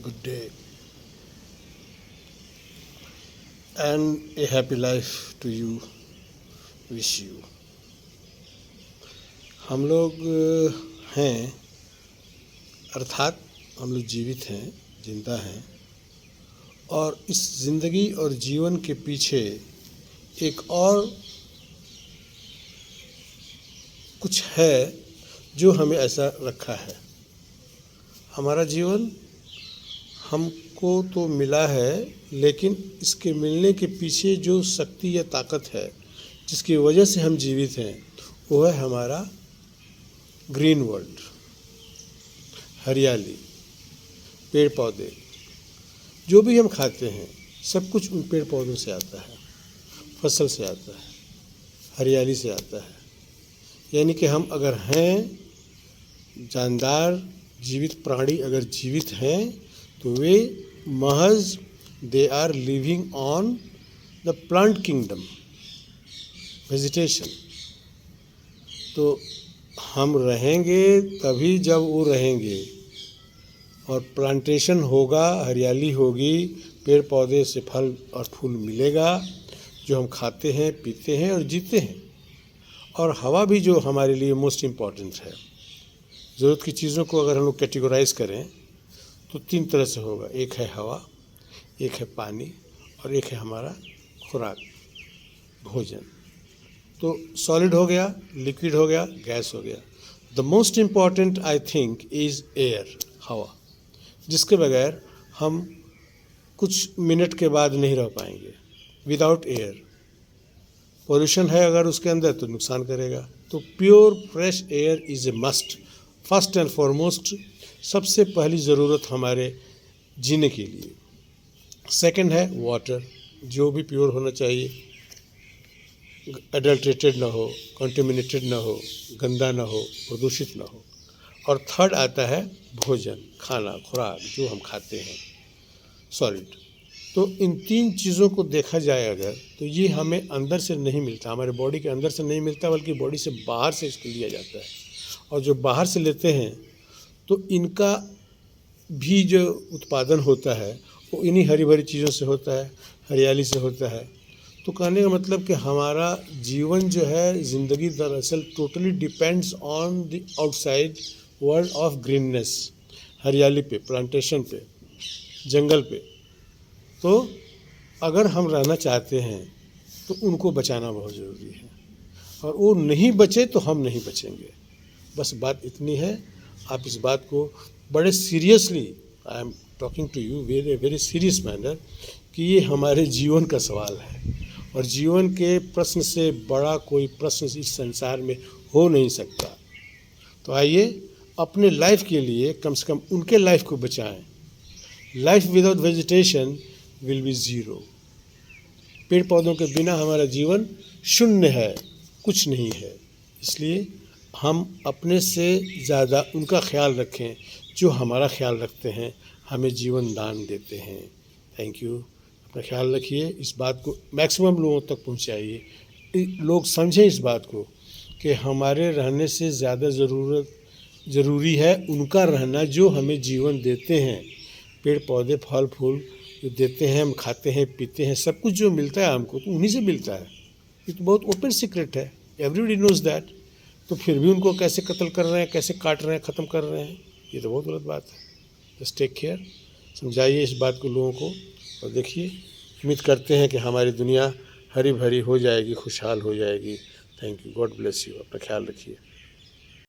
good day, and a happy life to you. Wish you. हम लोग हैं, अर्थात हम लोग जीवित हैं, जिंदा हैं, और इस ज़िंदगी और जीवन के पीछे एक और कुछ है जो हमें ऐसा रखा है। हमारा जीवन हमको तो मिला है, लेकिन इसके मिलने के पीछे जो शक्ति या ताकत है जिसकी वजह से हम जीवित हैं, वो है हमारा ग्रीन वर्ल्ड, हरियाली, पेड़ पौधे। जो भी हम खाते हैं सब कुछ उन पेड़ पौधों से आता है, फसल से आता है, हरियाली से आता है। यानी कि हम अगर हैं, जानदार जीवित प्राणी अगर जीवित हैं, तो वे महज they are living on the plant kingdom, vegetation. तो हम रहेंगे तभी जब वो रहेंगे, और प्लांटेशन होगा, हरियाली होगी, पेड़ पौधे से फल और फूल मिलेगा जो हम खाते हैं, पीते हैं और जीते हैं। और हवा भी जो हमारे लिए मोस्ट इम्पॉर्टेंट है। ज़रूरत की चीज़ों को अगर हम लोग कैटेगराइज करें तो 3 तरह से होगा। एक है हवा, एक है पानी, और एक है हमारा खुराक, भोजन। तो सॉलिड हो गया, लिक्विड हो गया, गैस हो गया। The most important I think is air, हवा, जिसके बगैर हम कुछ मिनट के बाद नहीं रह पाएंगे। विदाउट एयर पॉल्यूशन है अगर उसके अंदर तो नुकसान करेगा। तो pure fresh air is a must, first and foremost, सबसे पहली ज़रूरत हमारे जीने के लिए। सेकंड है वाटर, जो भी प्योर होना चाहिए, एडल्ट्रेटेड ना हो, कंटेमिनेटेड ना हो, गंदा ना हो, प्रदूषित ना हो। और थर्ड आता है भोजन, खाना, खुराक, जो हम खाते हैं, सॉलिड। तो इन 3 चीज़ों को देखा जाए अगर, तो ये हमें अंदर से नहीं मिलता, हमारे बॉडी के अंदर से नहीं मिलता, बल्कि बॉडी से बाहर से इसको लिया जाता है। और जो बाहर से लेते हैं तो इनका भी जो उत्पादन होता है वो इन्हीं हरी भरी चीज़ों से होता है, हरियाली से होता है। तो कहने का मतलब कि हमारा जीवन जो है, ज़िंदगी दरअसल totally depends on the outside world of greenness, हरियाली पे, प्लांटेशन पे, जंगल पे। तो अगर हम रहना चाहते हैं तो उनको बचाना बहुत ज़रूरी है, और वो नहीं बचे तो हम नहीं बचेंगे। बस बात इतनी है। आप इस बात को बड़े seriously, I am talking to you very serious manner, कि ये हमारे जीवन का सवाल है, और जीवन के प्रश्न से बड़ा कोई प्रश्न इस संसार में हो नहीं सकता। तो आइए अपने लाइफ के लिए कम से कम उनके लाइफ को बचाएं। Life without vegetation will be zero. पेड़ पौधों के बिना हमारा जीवन शून्य है, कुछ नहीं है। इसलिए हम अपने से ज़्यादा उनका ख्याल रखें जो हमारा ख्याल रखते हैं, हमें जीवन दान देते हैं। Thank you. अपना ख्याल रखिए, इस बात को मैक्सिमम लोगों तक पहुंचाइए। लोग समझें इस बात को कि हमारे रहने से ज़्यादा ज़रूरी है उनका रहना जो हमें जीवन देते हैं। पेड़ पौधे, फल फूल जो देते हैं, हम खाते हैं, पीते हैं, सब कुछ जो मिलता है हमको तो उन्हीं से मिलता है। ये तो बहुत ओपन सीक्रेट है, एवरीबडी नोज़ दैट। तो फिर भी उनको कैसे कत्ल कर रहे हैं, कैसे काट रहे हैं, ख़त्म कर रहे हैं, ये तो बहुत गलत बात है। जस्ट टेक केयर, समझाइए इस बात को लोगों को। और देखिए, उम्मीद करते हैं कि हमारी दुनिया हरी भरी हो जाएगी, खुशहाल हो जाएगी। Thank you, God bless you. अपना ख्याल रखिए।